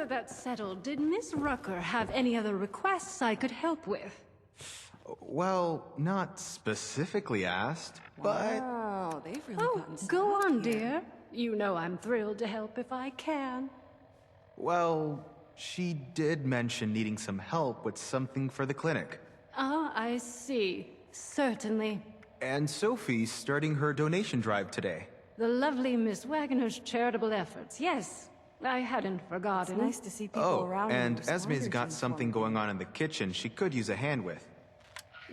that that's settled, did Miss Rucker have any other requests I could help with? Well, not specifically asked, but... Wow, they've really gotten set Go up on, here. dear. You know I'm thrilled to help if I can. Well, she did mention needing some help with something for the clinic. Ah, I see. Certainly. And Sophie's starting her donation drive today. The lovely Miss Wagner's charitable efforts. Yes, I hadn't forgotten. It's nice to see people around here and responding Esme's got to something going on in the kitchen she could use a hand with.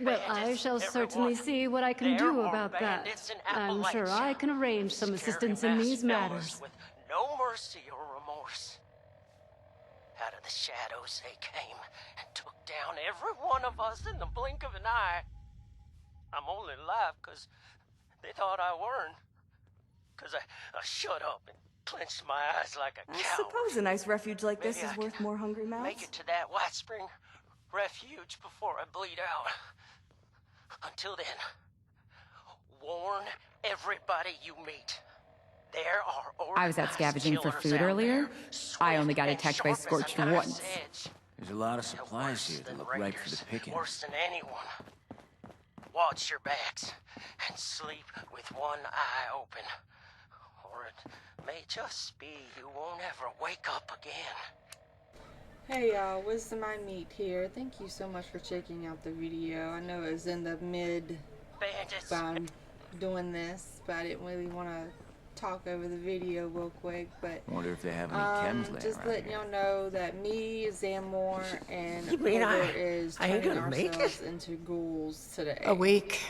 Well, I shall certainly see what I can do about that. I'm sure I can arrange some assistance in these matters. With no mercy or remorse. Out of the shadows they came and took down every one of us in the blink of an eye. I'm only alive because they thought I weren't. Because I shut up and clenched my eyes like a I coward. suppose a nice refuge like this Maybe is I worth can more hungry mouths. Make it to that White Spring refuge before I bleed out. Until then, warn everybody you meet. There are I was out scavenging for food earlier. I only got attacked by Scorched once. There's a lot of supplies here that look ripe for the picking. Worse than anyone. Watch your backs and sleep with one eye open. Or it may just be you won't ever wake up again. Hey y'all, Wisdom I Meet here. Thank you so much for checking out the video. I know it was in the mid Bandits. I'm doing this, but I didn't really want to talk over the video real quick. But Wonder if they have any chems laying just around letting here. y'all know that me, Zamor, and You mean Cobra I is ain't turning gonna make ourselves into ghouls today. A week,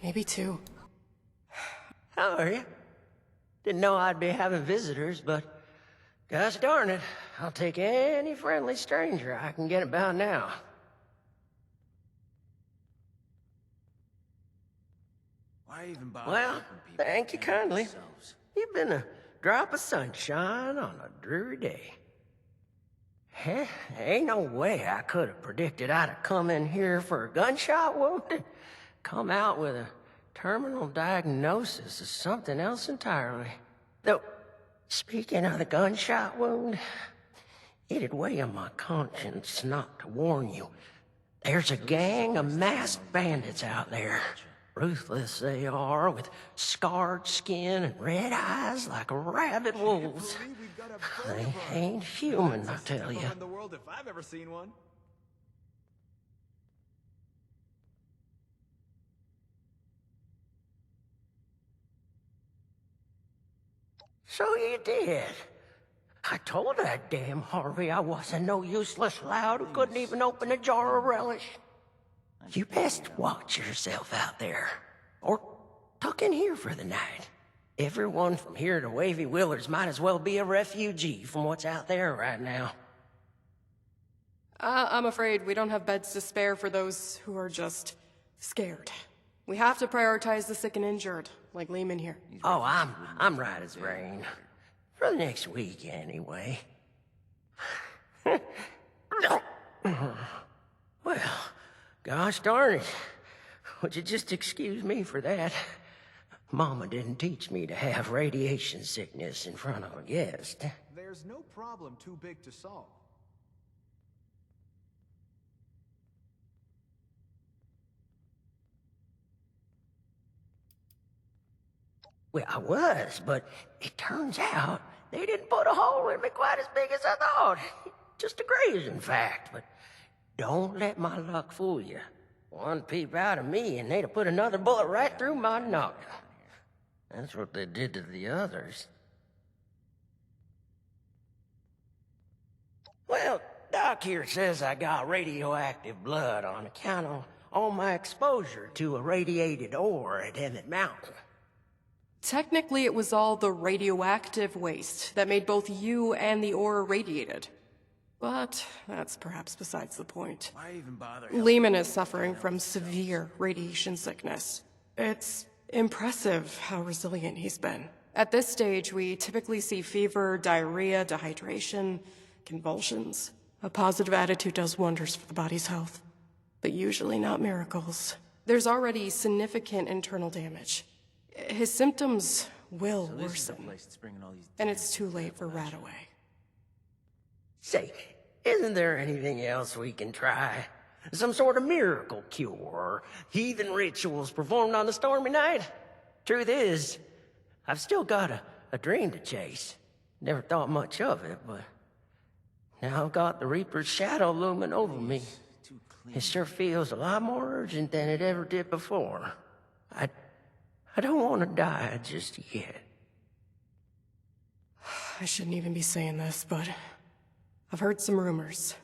maybe 2. How are you? Didn't know I'd be having visitors, but gosh darn it, I'll take any friendly stranger I can get about now. Why even bother Well, helping people thank you take care of kindly. themselves? You've been a drop of sunshine on a dreary day. Heh, ain't no way I could have predicted I'd have come in here for a gunshot wound and come out with a terminal diagnosis of something else entirely. Though, speaking of the gunshot wound, it'd weigh on my conscience not to warn you. There's a gang of masked bandits out there. Ruthless they are, with scarred skin and red eyes like rabid wolves. They ain't human, I tell you. In the world if I've ever seen one. So you did. I told that damn Harvey I wasn't no useless lout who couldn't even open a jar of relish. You best watch yourself out there. Or tuck in here for the night. Everyone from here to Wavy Willers might as well be a refugee from what's out there right now. I'm afraid we don't have beds to spare for those who are just scared. We have to prioritize the sick and injured, like Lehman here. Oh, I'm right as rain. For the next week, anyway. Well, gosh darn it. Would you just excuse me for that? Mama didn't teach me to have radiation sickness in front of a guest. There's no problem too big to solve. Well, I was, but it turns out they didn't put a hole in me quite as big as I thought. Just a graze, in fact, but don't let my luck fool you. One peep out of me and they'd have put another bullet right through my noggin. That's what they did to the others. Well, Doc here says I got radioactive blood on account of all my exposure to irradiated ore at Emmett Mountain. Technically, it was all the radioactive waste that made both you and the ore irradiated. But that's perhaps besides the point. Why even bother? Lehman is suffering from severe radiation sickness. It's impressive how resilient he's been. At this stage, we typically see fever, diarrhea, dehydration, convulsions. A positive attitude does wonders for the body's health, but usually not miracles. There's already significant internal damage. His symptoms will worsen, and it's too late for Radaway. Say, isn't there anything else we can try? Some sort of miracle cure, or heathen rituals performed on the stormy night? Truth is, I've still got a dream to chase. Never thought much of it, but now I've got the Reaper's shadow looming over me. It sure feels a lot more urgent than it ever did before. I don't want to die just yet. I shouldn't even be saying this, but I've heard some rumors.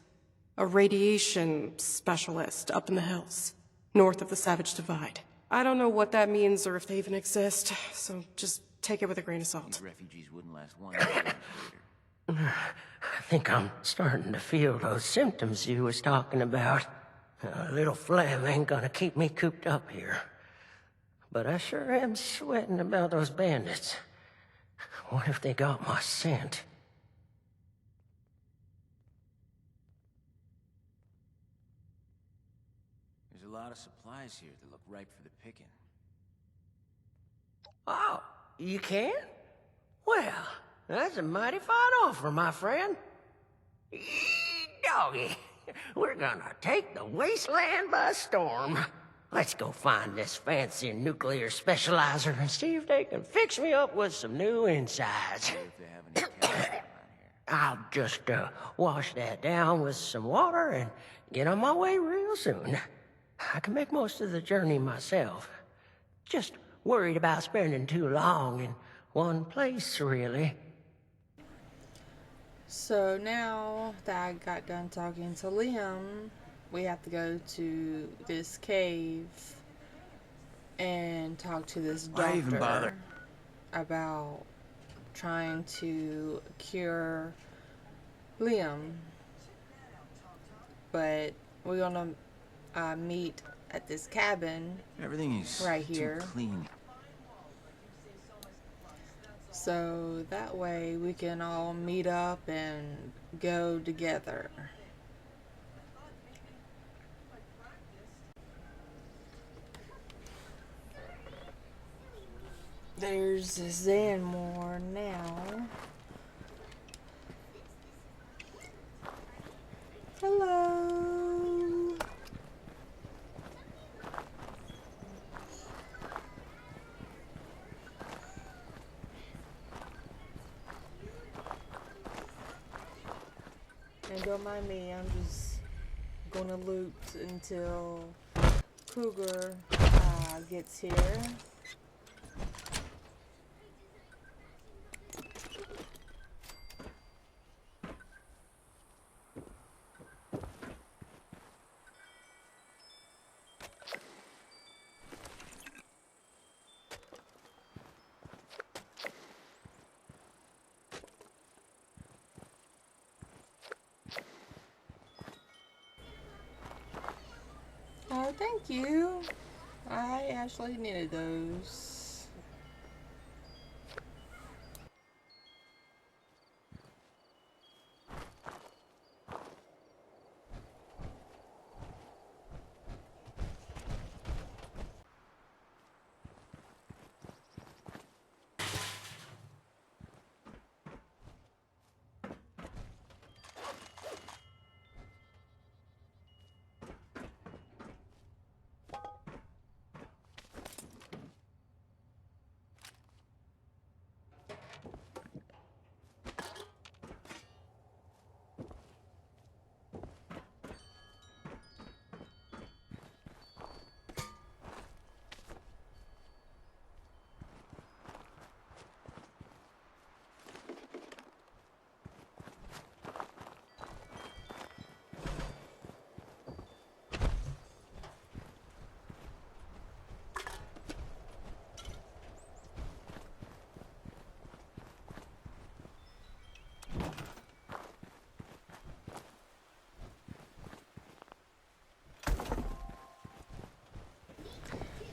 A radiation specialist up in the hills, north of the Savage Divide. I don't know what that means or if they even exist, so just take it with a grain of salt. These refugees wouldn't last 1 day. I think I'm starting to feel those symptoms you was talking about. A little phlegm ain't gonna keep me cooped up here. But I sure am sweating about those bandits. What if they got my scent? There's a lot of supplies here that look ripe for the picking. Oh, you can? Well, that's a mighty fine offer, my friend. Doggy, we're gonna take the wasteland by storm. Let's go find this fancy nuclear specializer and see if they can fix me up with some new insides. If they have any chemicals around here. I'll just wash that down with some water and get on my way real soon. I can make most of the journey myself. Just worried about spending too long in one place, really. So now that I got done talking to Liam, we have to go to this cave and talk to this Why even bother? doctor about trying to cure Liam. But we're gonna meet at this cabin Everything is right here. too clean. So that way we can all meet up and go together. There's Zanmore now. Hello. And don't mind me, I'm just gonna loot until Cougar gets here. Oh, thank you. I actually needed those.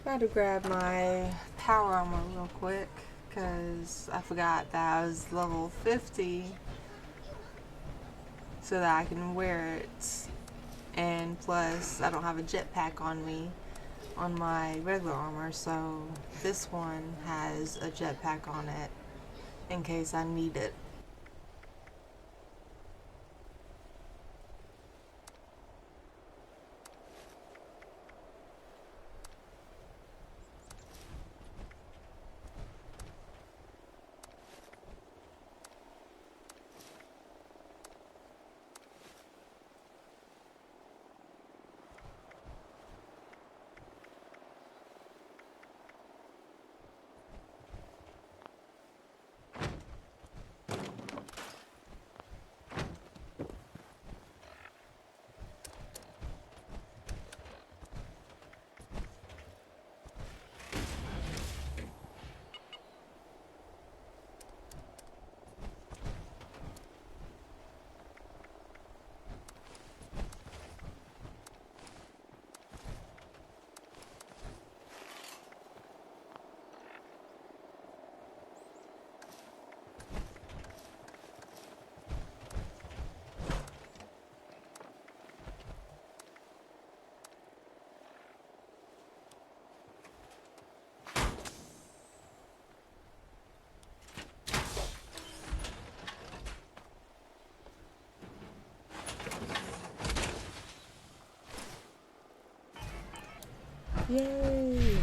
I had to grab my power armor real quick because I forgot that I was level 50 so that I can wear it, and plus I don't have a jetpack on me on my regular armor, so this one has a jetpack on it in case I need it. Yay!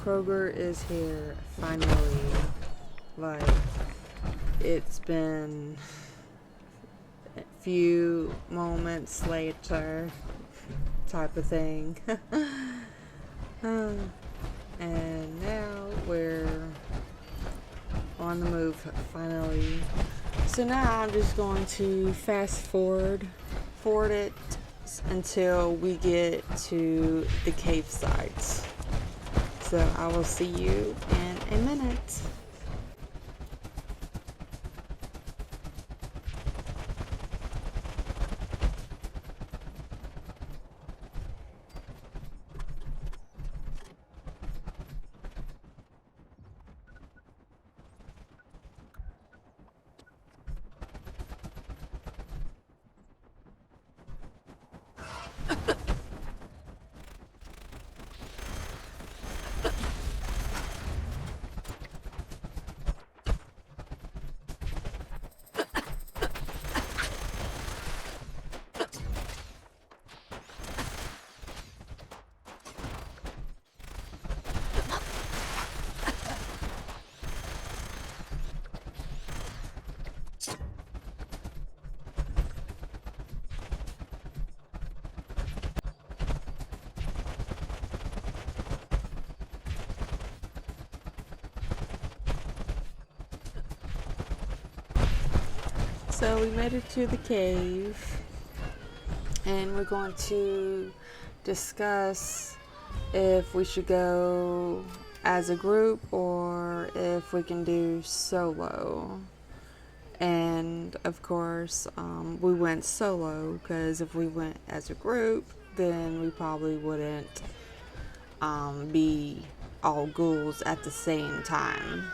Kroger is here, finally. Like, it's been a few moments later, type of thing. And now we're on the move, finally. So now I'm just going to fast forward it until we get to the cave sites. So I will see you in a minute. So we made it to the cave, and we're going to discuss if we should go as a group or if we can do solo. And of course, we went solo because if we went as a group, then we probably wouldn't be all ghouls at the same time.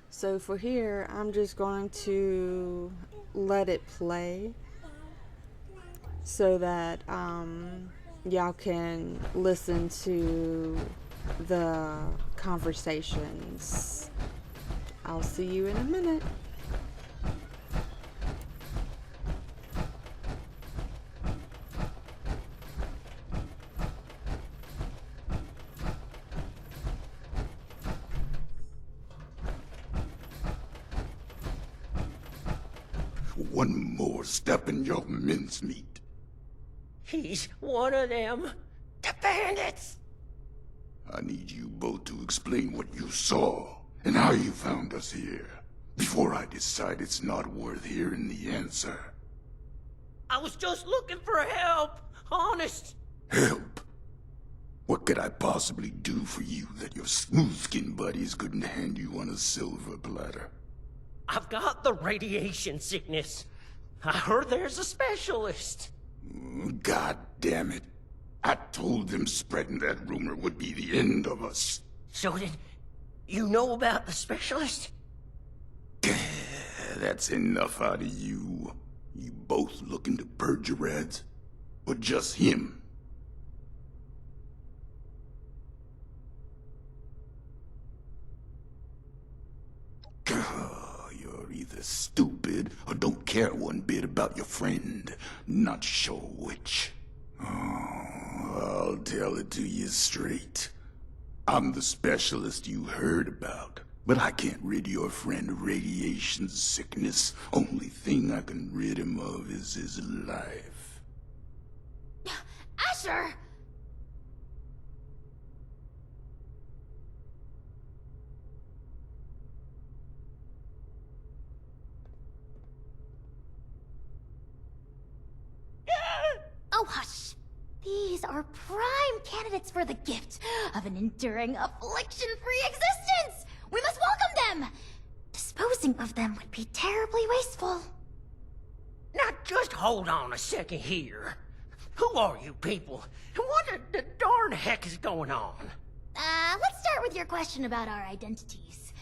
So for here, I'm just going to let it play so that y'all can listen to the conversations. I'll see you in a minute. One more step in your mincemeat. He's one of them. The bandits! I need you both to explain what you saw and how you found us here before I decide it's not worth hearing the answer. I was just looking for help, honest. Help? What could I possibly do for you that your smooth-skinned buddies couldn't hand you on a silver platter? I've got the radiation sickness. I heard there's a specialist. God damn it. I told them spreading that rumor would be the end of us. So did you know about the specialist? That's enough out of you. You both looking to purge your ads? Or just him? You're either stupid or don't care one bit about your friend. Not sure which. I'll tell it to you straight. I'm the specialist you heard about, but I can't rid your friend of radiation sickness. Only thing I can rid him of is his life. Asher! Oh, hush. These are prime candidates for the gift of an enduring affliction-free existence! We must welcome them! Disposing of them would be terribly wasteful. Now just hold on a second here. Who are you people? And what the darn heck is going on? Let's start with your question about our identities.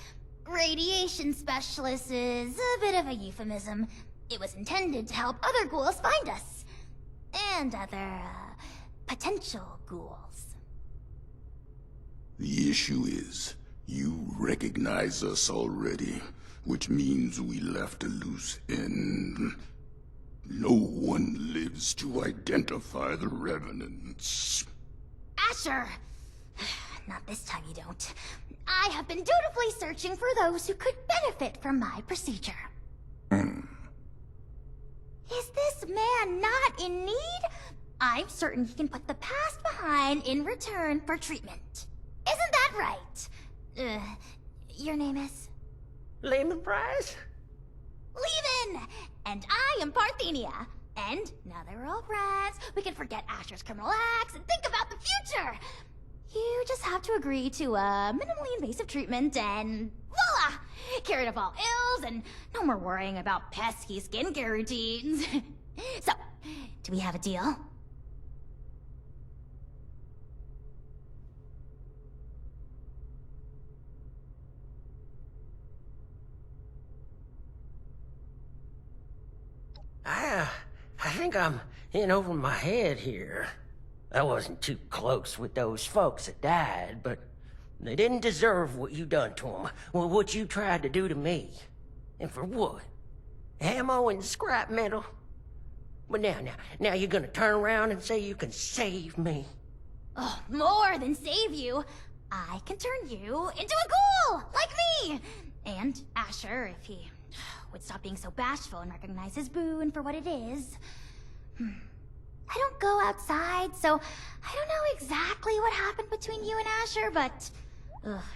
Radiation specialist is a bit of a euphemism. It was intended to help other ghouls find us. And other, potential ghouls. The issue is, you recognize us already, which means we left a loose end. No one lives to identify the revenants. Asher! Not this time you don't. I have been dutifully searching for those who could benefit from my procedure. Is this man not in need? I'm certain he can put the past behind in return for treatment. Isn't that right? Your name is? Lehman Price? Lehman! And I am Parthenia. And now that we're all friends, we can forget Asher's criminal acts and think about the future. You just have to agree to minimally invasive treatment and voila! Cured of all ills and no more worrying about pesky skincare routines. So, do we have a deal? I think I'm in over my head here. I wasn't too close with those folks that died, but they didn't deserve what you done to them. Well, what you tried to do to me. And for what? Ammo and scrap metal? But now you're gonna turn around and say you can save me. Oh, more than save you. I can turn you into a ghoul, like me! And Asher, if he would stop being so bashful and recognize his boon for what it is. I don't go outside, so I don't know exactly what happened between you and Asher, but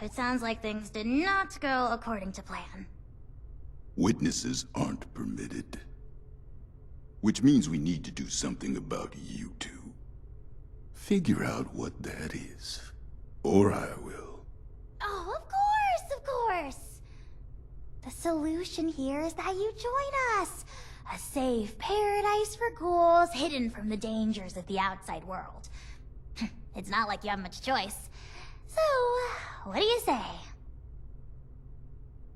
it sounds like things did not go according to plan. Witnesses aren't permitted. Which means we need to do something about you two. Figure out what that is. Or I will. Oh, of course, of course. The solution here is that you join us. A safe paradise for ghouls hidden from the dangers of the outside world. It's not like you have much choice. So, what do you say?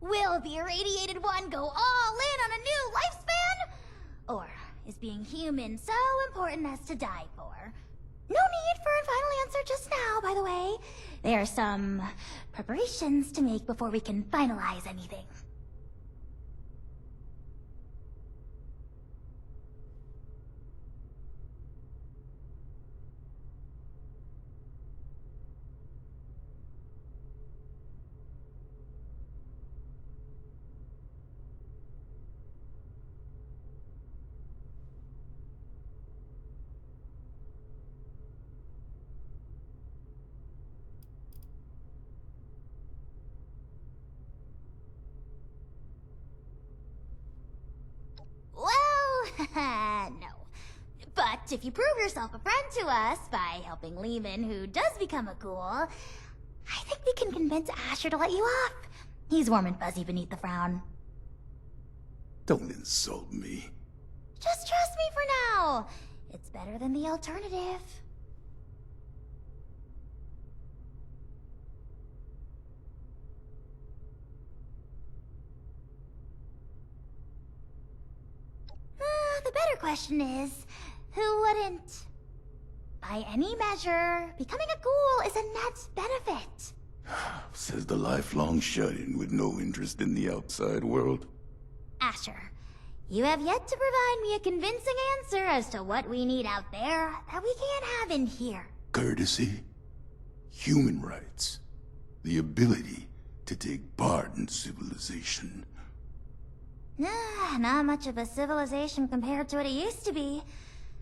Will the irradiated one go all in on a new lifespan? Or is being human so important as to die for? No need for a final answer just now, by the way. There are some preparations to make before we can finalize anything. No. But if you prove yourself a friend to us by helping Lehman, who does become a ghoul, I think we can convince Asher to let you off. He's warm and fuzzy beneath the frown. Don't insult me. Just trust me for now. It's better than the alternative. The better question is, who wouldn't? By any measure, becoming a ghoul is a net benefit. Says the lifelong shut-in with no interest in the outside world. Asher, you have yet to provide me a convincing answer as to what we need out there that we can't have in here. Courtesy, human rights, the ability to take part in civilization. Not much of a civilization compared to what it used to be.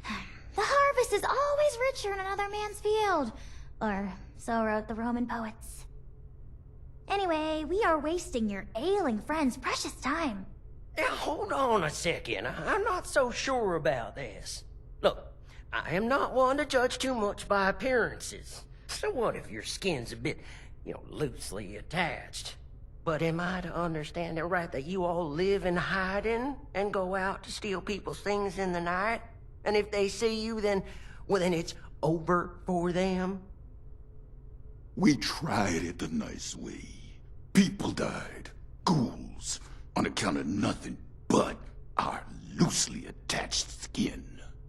The harvest is always richer in another man's field. Or so wrote the Roman poets. Anyway, we are wasting your ailing friend's precious time. Now, hold on a second. I'm not so sure about this. Look, I am not one to judge too much by appearances. So what if your skin's a bit, loosely attached? But am I to understand it right that you all live in hiding and go out to steal people's things in the night? And if they see you, then it's over for them? We tried it the nice way. People died. Ghouls. On account of nothing but our loosely attached skin.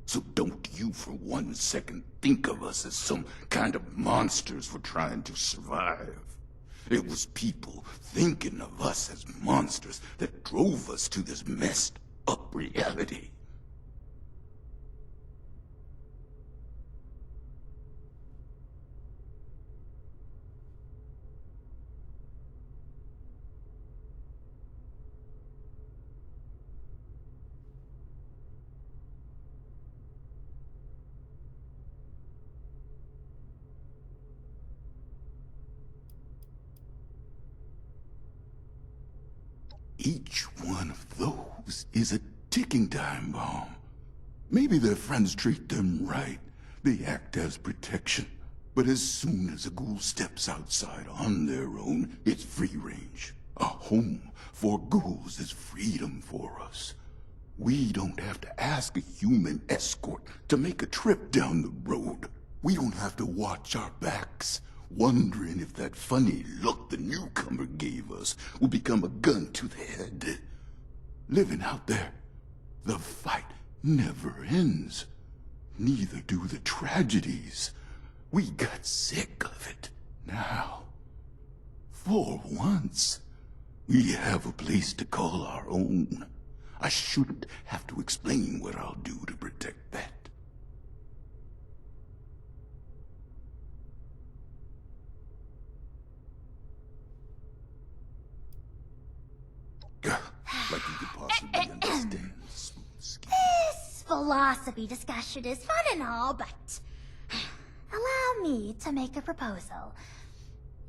So don't you for 1 second think of us as some kind of monsters for trying to survive. It was people thinking of us as monsters that drove us to this messed up reality. Each one of those is a ticking time bomb. Maybe their friends treat them right. They act as protection. But as soon as a ghoul steps outside on their own, it's free range. A home for ghouls is freedom for us. We don't have to ask a human escort to make a trip down the road. We don't have to watch our backs, wondering if that funny look the newcomer gave us will become a gun to the head. Living out there, the fight never ends. Neither do the tragedies. We got sick of it. Now, for once, we have a place to call our own. I shouldn't have to explain what I'll do to protect that. Like you could possibly understand smooth skin. This philosophy discussion is fun and all, but allow me to make a proposal.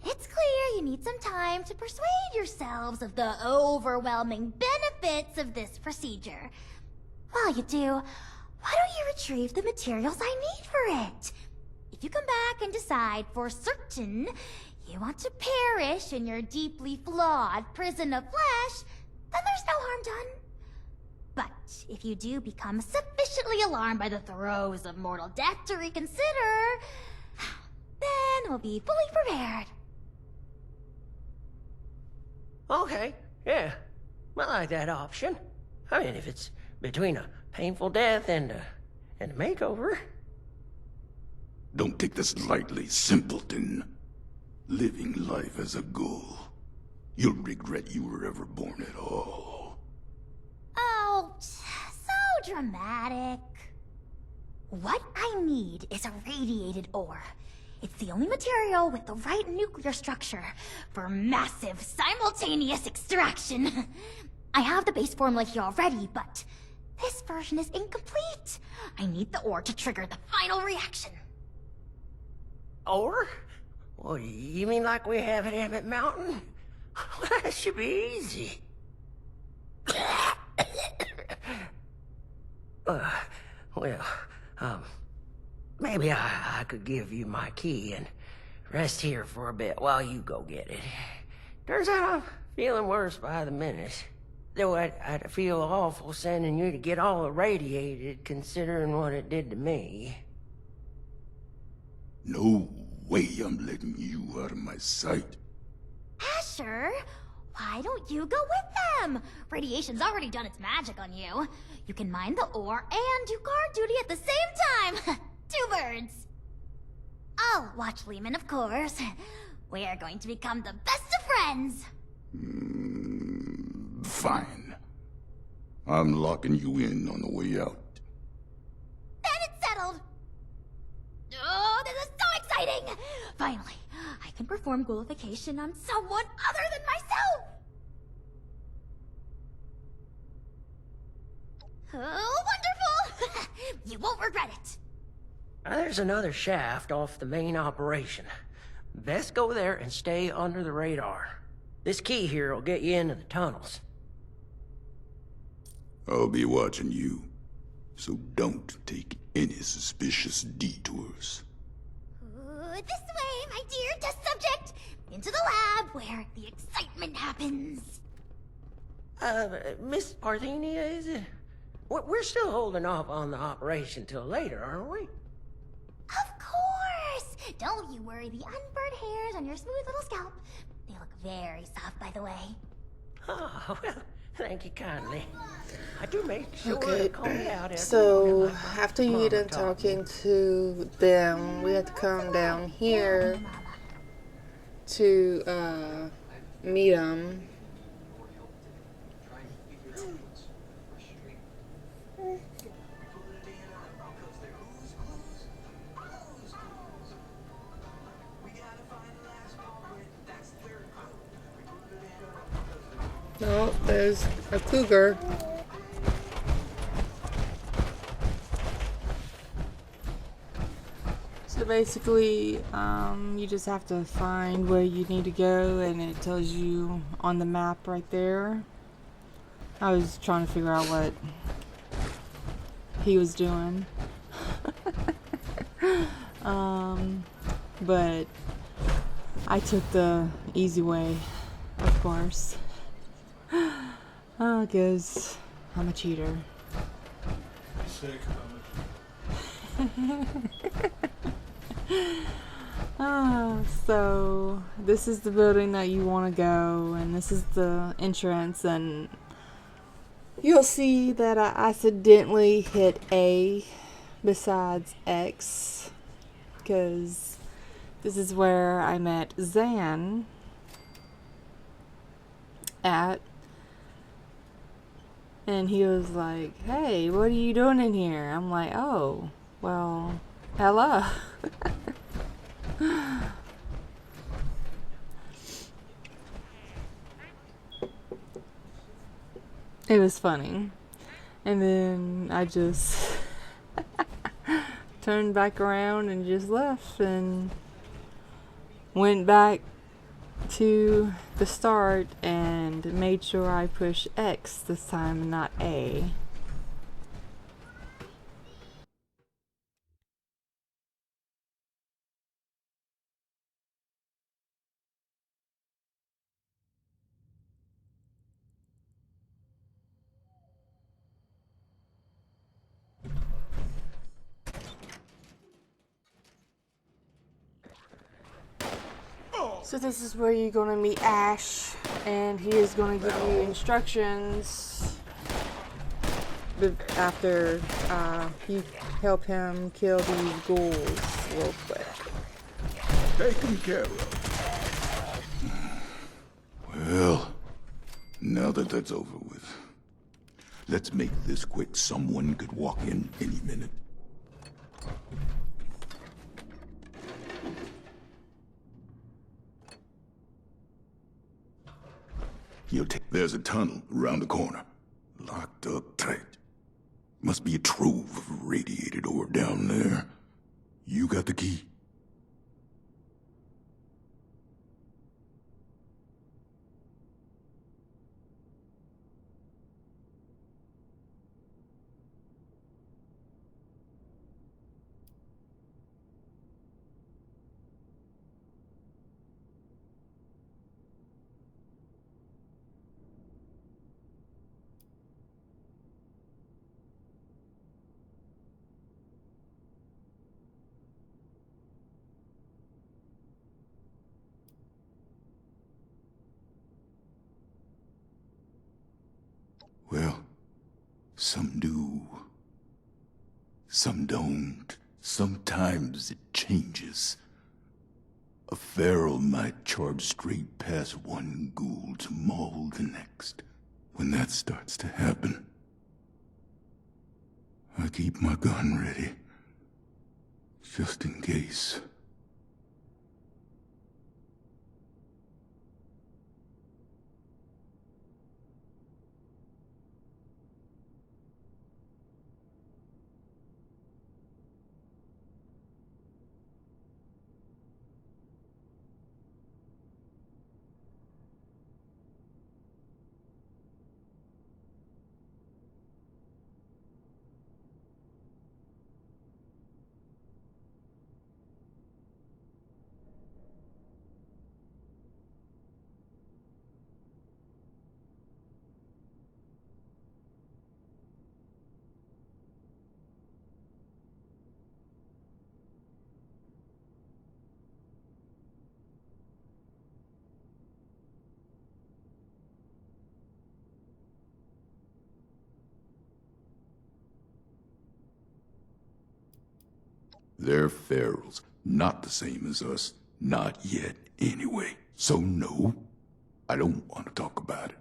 It's clear you need some time to persuade yourselves of the overwhelming benefits of this procedure. While you do, why don't you retrieve the materials I need for it? If you come back and decide for certain you want to perish in your deeply flawed prison of flesh, then there's no harm done. But if you do become sufficiently alarmed by the throes of mortal death to reconsider, then we'll be fully prepared. Okay, yeah. I like that option. I mean, if it's between a painful death and a makeover. Don't take this lightly, simpleton. Living life as a ghoul. You'll regret you were ever born at all. Oh, so dramatic. What I need is a radiated ore. It's the only material with the right nuclear structure for massive simultaneous extraction. I have the base formula here already, but this version is incomplete. I need the ore to trigger the final reaction. Ore? Well, you mean like we have at Emmett Mountain? That should be easy. Maybe I could give you my key and rest here for a bit while you go get it. Turns out I'm feeling worse by the minute. Though I'd feel awful sending you to get all irradiated, considering what it did to me. No way I'm letting you out of my sight. Asher, why don't you go with them? Radiation's already done its magic on you. You can mine the ore and do guard duty at the same time. 2 birds. I'll watch Lehman, of course. We are going to become the best of friends. Fine. I'm locking you in on the way out. Then it's settled. Oh, this is so exciting! Finally, I can perform ghoulification on someone other than myself! Oh, wonderful! You won't regret it. There's another shaft off the main operation. Best go there and stay under the radar. This key here will get you into the tunnels. I'll be watching you, so don't take any suspicious detours. This way, my dear test subject! Into the lab where the excitement happens. Miss Parthenia, is it? We're still holding off on the operation till later, aren't we? Of course! Don't you worry, the unburned hairs on your smooth little scalp. They look very soft, by the way. Oh, well, thank you kindly. I do make sure to call it out. So after you get done talking to them, we have to come down here to meet them. Oh, there's a cougar. So basically, you just have to find where you need to go, and it tells you on the map right there. I was trying to figure out what he was doing. But I took the easy way, of course. Because I'm a cheater. So this is the building that you want to go, and this is the entrance, and you'll see that I accidentally hit A besides X, because this is where I met Zan at, and he was like, "Hey, what are you doing in here?" I'm like, "Oh, well, hello." It was funny. And then I just turned back around and just left and went back to the start and made sure I push X this time and not A. So this is where you're gonna meet Ash, and he is gonna give you instructions after you help him kill these ghouls real quick. Taken care of. Well, now that that's over with, let's make this quick. Someone could walk in any minute. There's a tunnel around the corner. Locked up tight. Must be a trove of radiated ore down there. You got the key? Well, some do. Some don't. Sometimes it changes. A feral might charge straight past one ghoul to maul the next. When that starts to happen, I keep my gun ready. Just in case. They're ferals, not the same as us. Not yet, anyway. So no, I don't want to talk about it.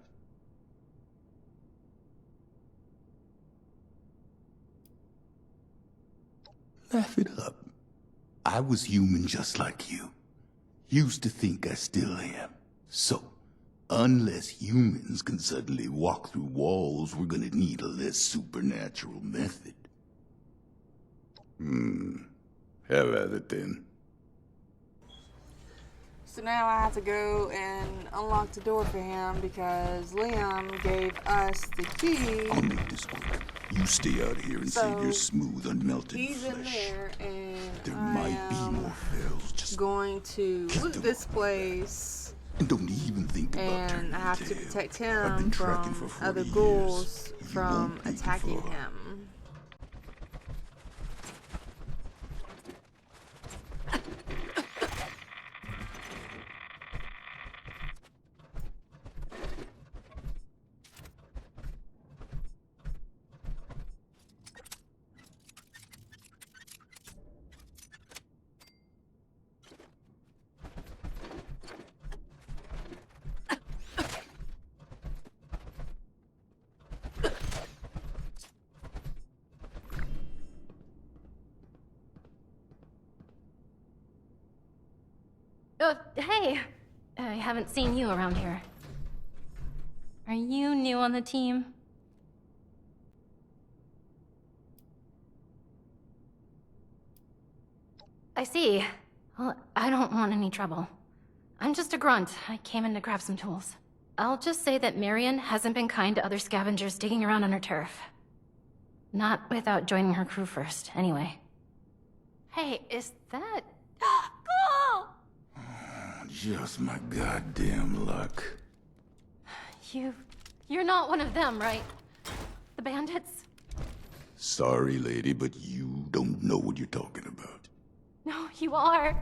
Laugh it up. I was human just like you. Used to think I still am. So, unless humans can suddenly walk through walls, we're gonna need a less supernatural method. Have at it then. So now I have to go and unlock the door for him because Liam gave us the key. I'll make this quick. You stay out here and save your smooth, unmelted He's in flesh. there, and There I might be am more fells. Just going to loot this place, and don't even think about and turning I have your to tail. protect I've been him tracking from for 40 other years. ghouls You from won't think attacking far. him. Hey. I haven't seen you around here. Are you new on the team? I see. Well, I don't want any trouble. I'm just a grunt. I came in to grab some tools. I'll just say that Marion hasn't been kind to other scavengers digging around on her turf. Not without joining her crew first, anyway. Hey, is that... Ghoul! Just my goddamn luck. You're not one of them, right? The bandits? Sorry, lady, but you don't know what you're talking about. No, you are.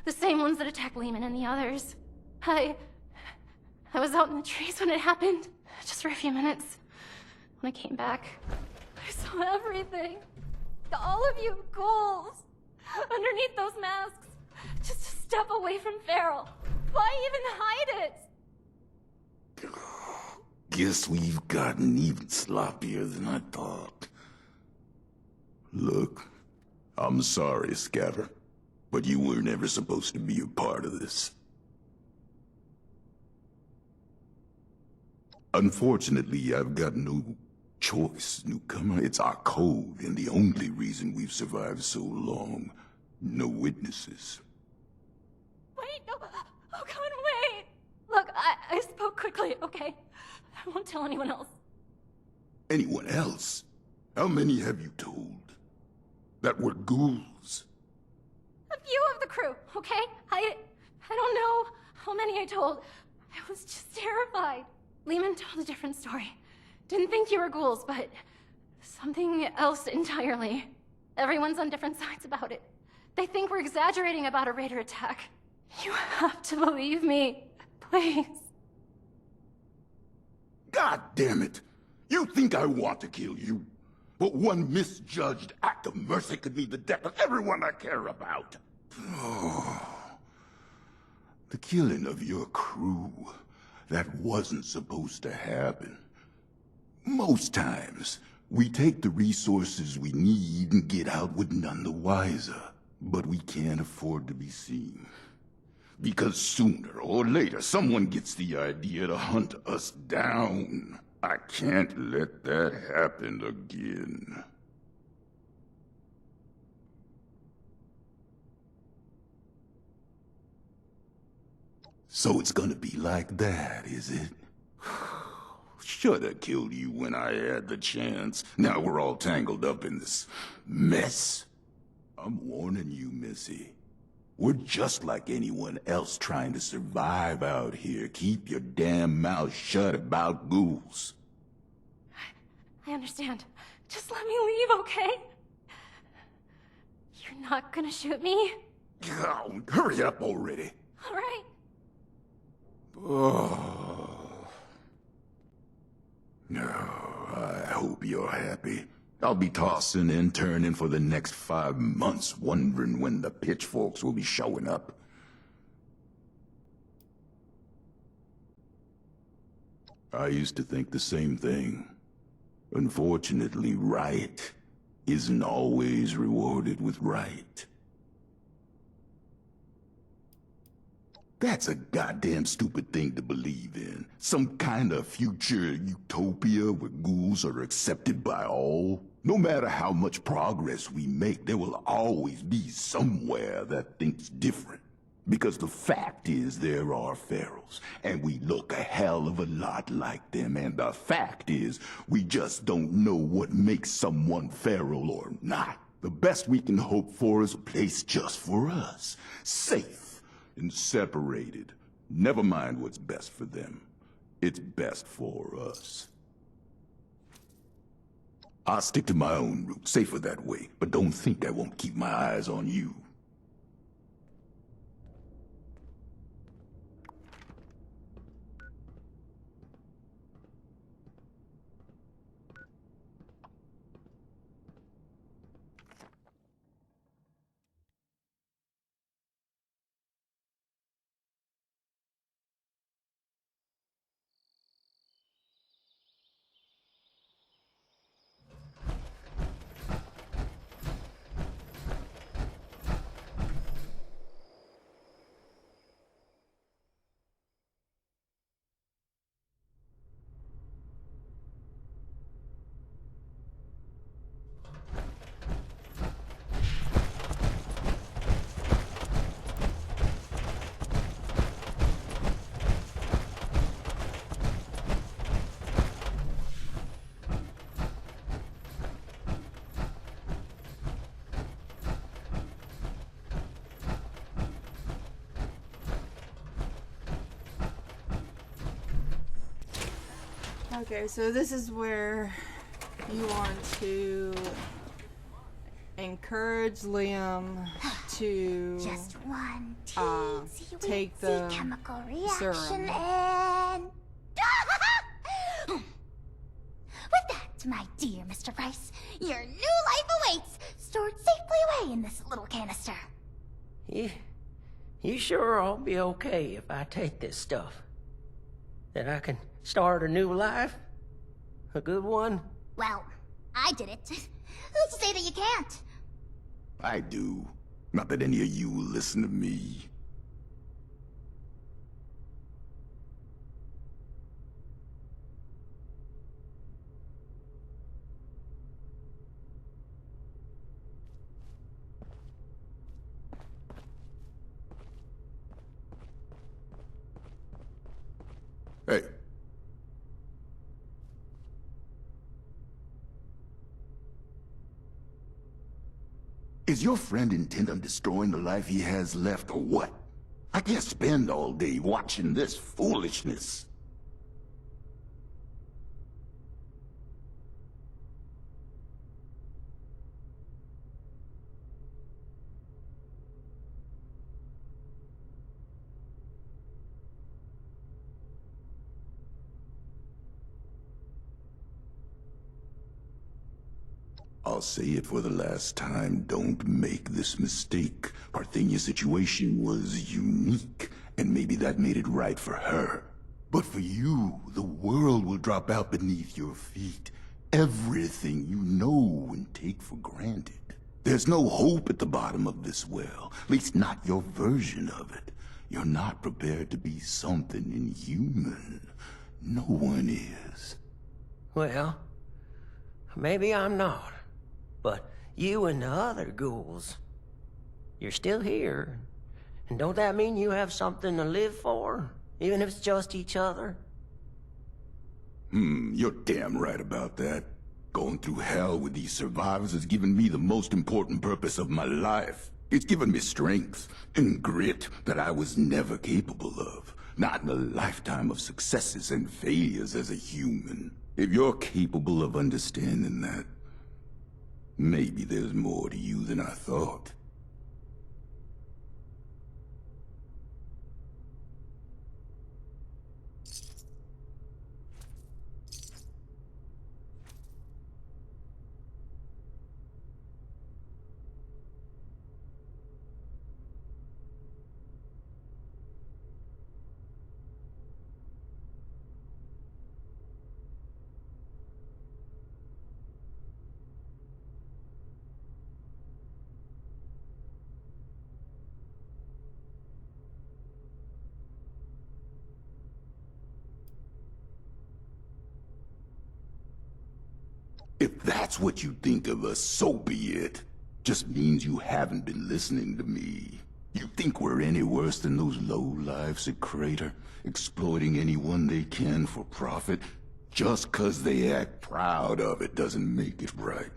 The same ones that attacked Lehman and the others. I was out in the trees when it happened, just for a few minutes. When I came back, I saw everything. All of you ghouls, underneath those masks, just a step away from Feral. Why even hide it? Guess we've gotten even sloppier than I thought. Look, I'm sorry, Scaver, but you were never supposed to be a part of this. Unfortunately, I've got no choice, newcomer. It's our code, and the only reason we've survived so long. No witnesses. Wait, no. Oh God, wait. Look, I spoke quickly, okay? I won't tell anyone else. Anyone else? How many have you told? That were ghouls? A few of the crew, okay? I don't know how many I told. I was just terrified. Lehman told a different story. Didn't think you were ghouls, but something else entirely. Everyone's on different sides about it. They think we're exaggerating about a raider attack. You have to believe me, please. God damn it! You think I want to kill you? But one misjudged act of mercy could mean the death of everyone I care about. Oh. The killing of your crew. That wasn't supposed to happen. Most times, we take the resources we need and get out with none the wiser. But we can't afford to be seen. Because sooner or later, someone gets the idea to hunt us down. I can't let that happen again. So it's gonna be like that, is it? Should've killed you when I had the chance. Now we're all tangled up in this mess. I'm warning you, Missy. We're just like anyone else trying to survive out here. Keep your damn mouth shut about ghouls. I understand. Just let me leave, okay? You're not gonna shoot me? Oh, hurry up already. All right. Oh. No, I hope you're happy. I'll be tossing and turning for the next 5 months, wondering when the pitchforks will be showing up. I used to think the same thing. Unfortunately, right isn't always rewarded with right. That's a goddamn stupid thing to believe in. Some kind of future utopia where ghouls are accepted by all. No matter how much progress we make, there will always be somewhere that thinks different. Because the fact is there are ferals, and we look a hell of a lot like them, and the fact is we just don't know what makes someone feral or not. The best we can hope for is a place just for us, safe and separated. Never mind what's best for them. It's best for us. I'll stick to my own route, safer that way, but don't think I won't keep my eyes on you. Okay, so this is where you want to encourage Liam to just one take the chemical reaction serum. and with that, my dear Mr. Price, your new life awaits, stored safely away in this little canister. You sure I'll be okay if I take this stuff? That I can start a new life? A good one? Well, I did it. Who's to say that you can't? I do. Not that any of you will listen to me. Hey. Is your friend intent on destroying the life he has left, or what? I can't spend all day watching this foolishness. I'll say it for the last time, don't make this mistake. Parthenia's situation was unique, and maybe that made it right for her. But for you, the world will drop out beneath your feet. Everything you know and take for granted. There's no hope at the bottom of this well, at least not your version of it. You're not prepared to be something inhuman. No one is. Well, maybe I'm not. But you and the other ghouls, you're still here. And don't that mean you have something to live for? Even if it's just each other? You're damn right about that. Going through hell with these survivors has given me the most important purpose of my life. It's given me strength and grit that I was never capable of. Not in a lifetime of successes and failures as a human. If you're capable of understanding that, maybe there's more to you than I thought. If that's what you think of us, so be it. Just means you haven't been listening to me. You think we're any worse than those lowlifes at Crater, exploiting anyone they can for profit? Just 'cause they act proud of it doesn't make it right.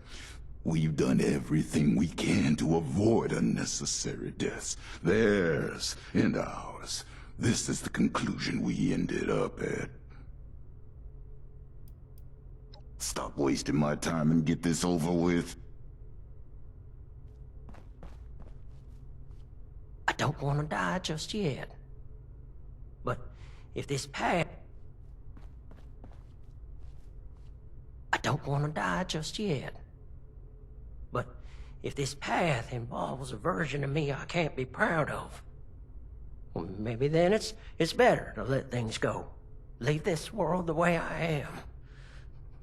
We've done everything we can to avoid unnecessary deaths. Theirs and ours. This is the conclusion we ended up at. Stop wasting my time and get this over with. I don't want to die just yet. But if this path... I don't want to die just yet. But if this path involves a version of me I can't be proud of, well, maybe then it's better to let things go. Leave this world the way I am,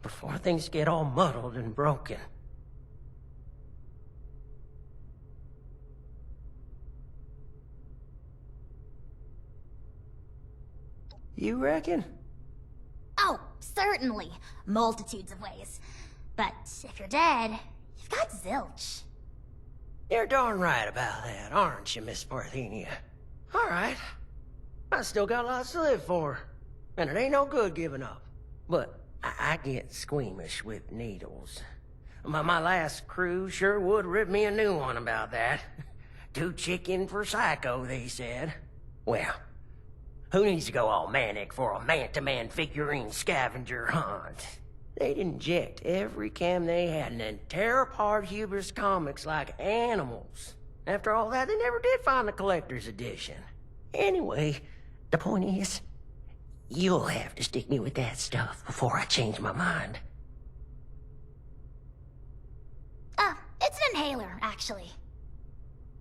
before things get all muddled and broken. You reckon? Oh, certainly. Multitudes of ways. But if you're dead, you've got zilch. You're darn right about that, aren't you, Miss Parthenia? All right. I still got lots to live for. And it ain't no good giving up. But I get squeamish with needles. My last crew sure would rip me a new one about that. Too chicken for psycho, they said. Well, who needs to go all manic for a man-to-man figurine scavenger hunt? They'd inject every cam they had and then tear apart Huber's comics like animals. After all that, they never did find the collector's edition. Anyway, the point is, you'll have to stick me with that stuff before I change my mind. It's an inhaler, actually.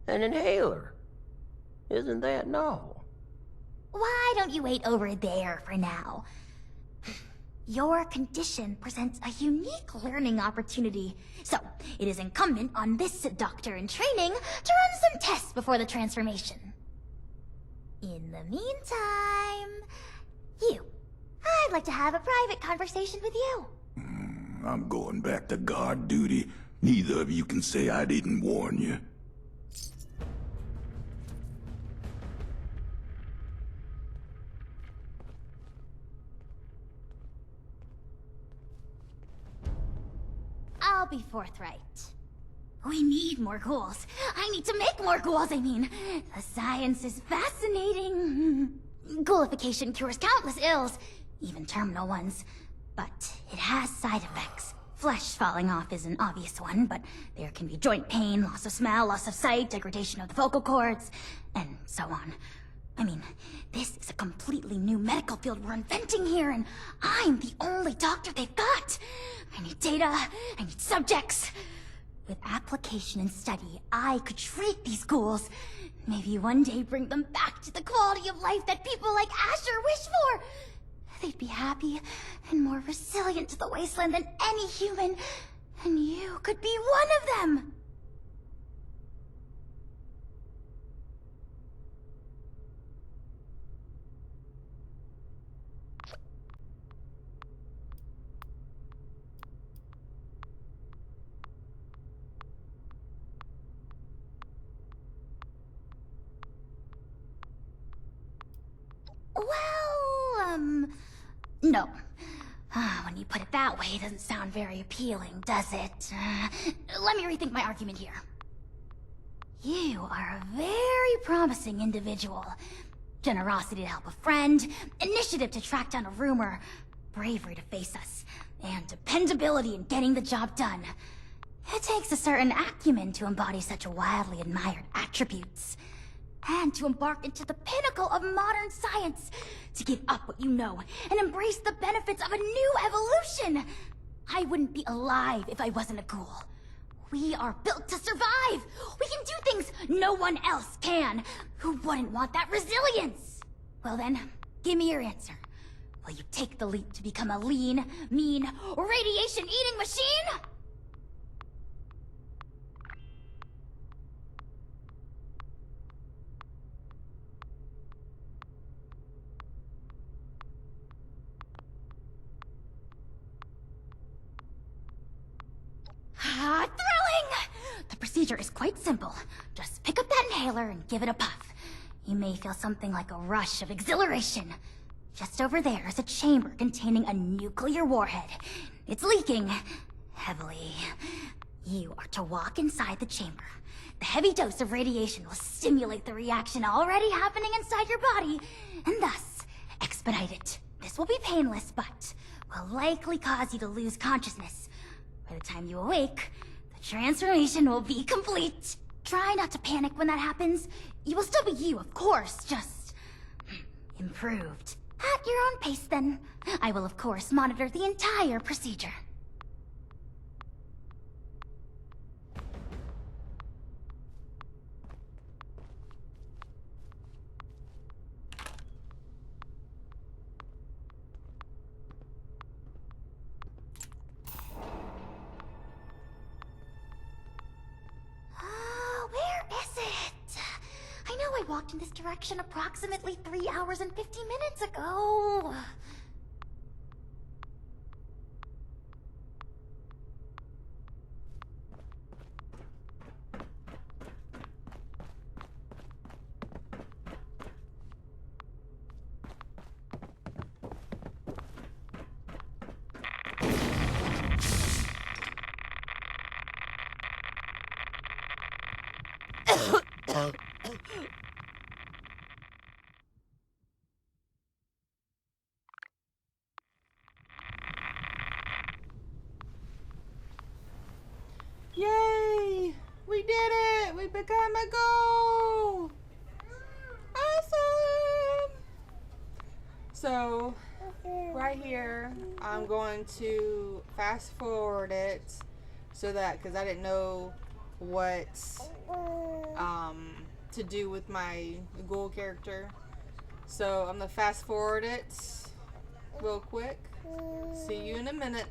An inhaler? Isn't that novel? Why don't you wait over there for now? Your condition presents a unique learning opportunity, so it is incumbent on this doctor in training to run some tests before the transformation. In the meantime, I'd like to have a private conversation with you. I'm going back to guard duty. Neither of you can say I didn't warn you. I'll be forthright. We need more ghouls. I need to make more ghouls, I mean. The science is fascinating. Ghoulification cures countless ills, even terminal ones. But it has side effects. Flesh falling off is an obvious one, but there can be joint pain, loss of smell, loss of sight, degradation of the vocal cords, and so on. I mean, this is a completely new medical field we're inventing here, and I'm the only doctor they've got. I need data, I need subjects. With application and study, I could treat these ghouls. Maybe one day bring them back to the quality of life that people like Asher wish for. They'd be happy and more resilient to the wasteland than any human. And you could be one of them. Well, no. When you put it that way, it doesn't sound very appealing, does it? Let me rethink my argument here. You are a very promising individual. Generosity to help a friend, initiative to track down a rumor, bravery to face us, and dependability in getting the job done. It takes a certain acumen to embody such wildly admired attributes. And to embark into the pinnacle of modern science, to give up what you know and embrace the benefits of a new evolution. I wouldn't be alive if I wasn't a ghoul. We are built to survive. We can do things no one else can. Who wouldn't want that resilience? Well then, give me your answer. Will you take the leap to become a lean, mean, radiation-eating machine? Thrilling! The procedure is quite simple. Just pick up that inhaler and give it a puff. You may feel something like a rush of exhilaration. Just over there is a chamber containing a nuclear warhead. It's leaking heavily. You are to walk inside the chamber. The heavy dose of radiation will stimulate the reaction already happening inside your body, and thus expedite it. This will be painless, but will likely cause you to lose consciousness. By the time you awake, the transformation will be complete. Try not to panic when that happens. You will still be you, of course, just improved. At your own pace, then. I will, of course, monitor the entire procedure. Where is it? I know I walked in this direction approximately 3 hours and 50 minutes ago. Yay! We did it! We become a ghoul! Awesome! So, right here, I'm going to fast forward it so that, because I didn't know what to do with my ghoul character. So, I'm going to fast forward it real quick. See you in a minute.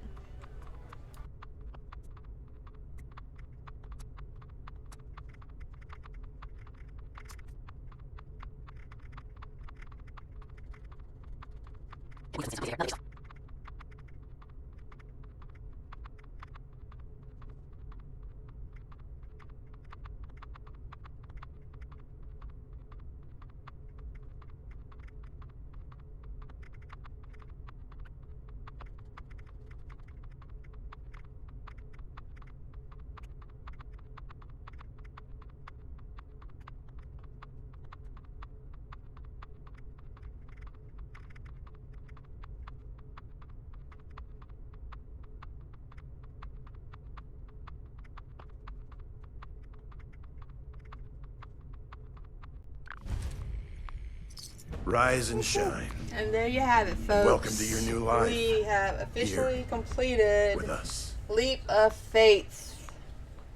Rise and shine. And there you have it, folks. Welcome to your new life. We have officially completed with us. Leap of Faith.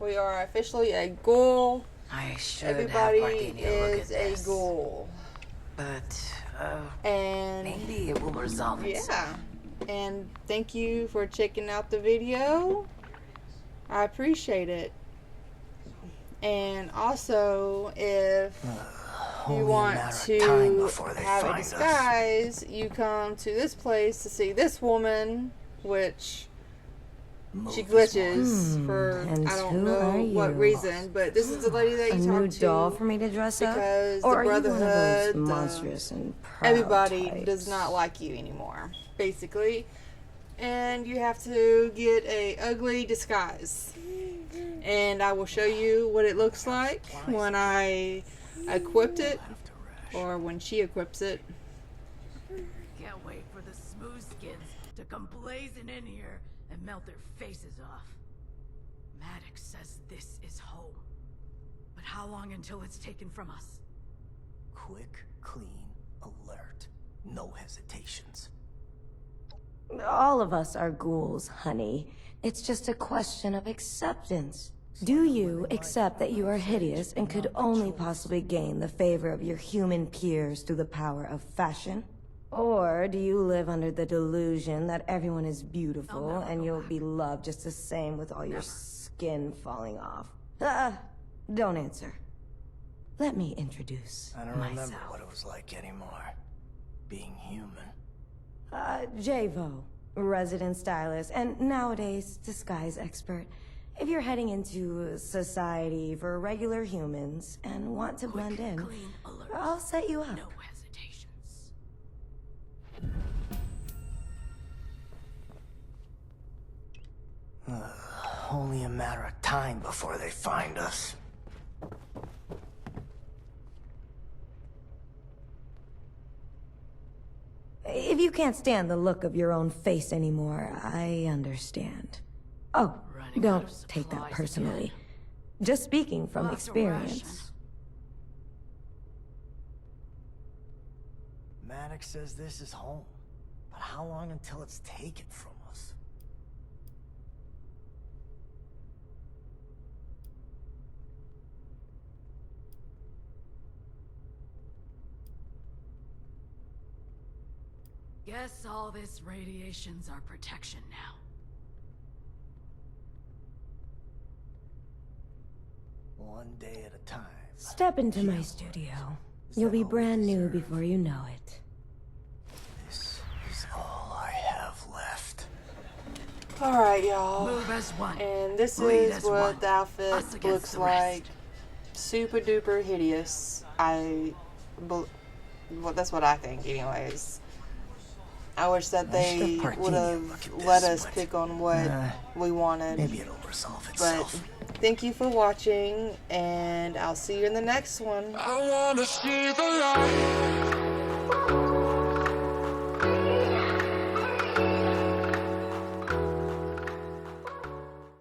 We are officially a ghoul. I should Everybody have Gardenia look is at this. a ghoul. But, and maybe it will resolve itself. Yeah. And thank you for checking out the video. I appreciate it. And also, if you want to have a disguise, you come to this place to see this woman, which she glitches for I don't know what reason, but this is the lady that you talk to. A new doll for me to dress up? Because or the are you one of Brotherhood, those monstrous and proud everybody types? does not like you anymore, basically. And you have to get a ugly disguise. And I will show you what it looks like when I equipped it, or when she equips it. Can't wait for the smooth skins to come blazing in here and melt their faces off. Maddox says this is home. But how long until it's taken from us? Quick, clean, alert. No hesitations. All of us are ghouls, honey. It's just a question of acceptance. Do you accept that you are hideous and could only possibly gain the favor of your human peers through the power of fashion? Or do you live under the delusion that everyone is beautiful and you'll be loved just the same with all your skin falling off? Don't answer. Let me introduce I don't myself. remember what it was like anymore. Being human. Javo, resident stylist, and nowadays disguise expert. If you're heading into society for regular humans and want to blend in, Clean alert. I'll set you up. No hesitations. Only a matter of time before they find us. If you can't stand the look of your own face anymore, I understand. Oh, don't take that personally. Just speaking from experience. Maddox says this is home. But how long until it's taken from us? Guess all this radiation's our protection now. One day at a time. Step into my studio. You'll be brand new before you know it. This is all I have left. Alright, y'all. Move as one. And this Lead is as what one. the outfit Us against looks the rest. like. Super duper hideous. Well, that's what I think, anyways. I wish that they would have let us pick on what we wanted. Maybe it'll resolve But itself. thank you for watching, and I'll see you in the next one. I wanna see the light.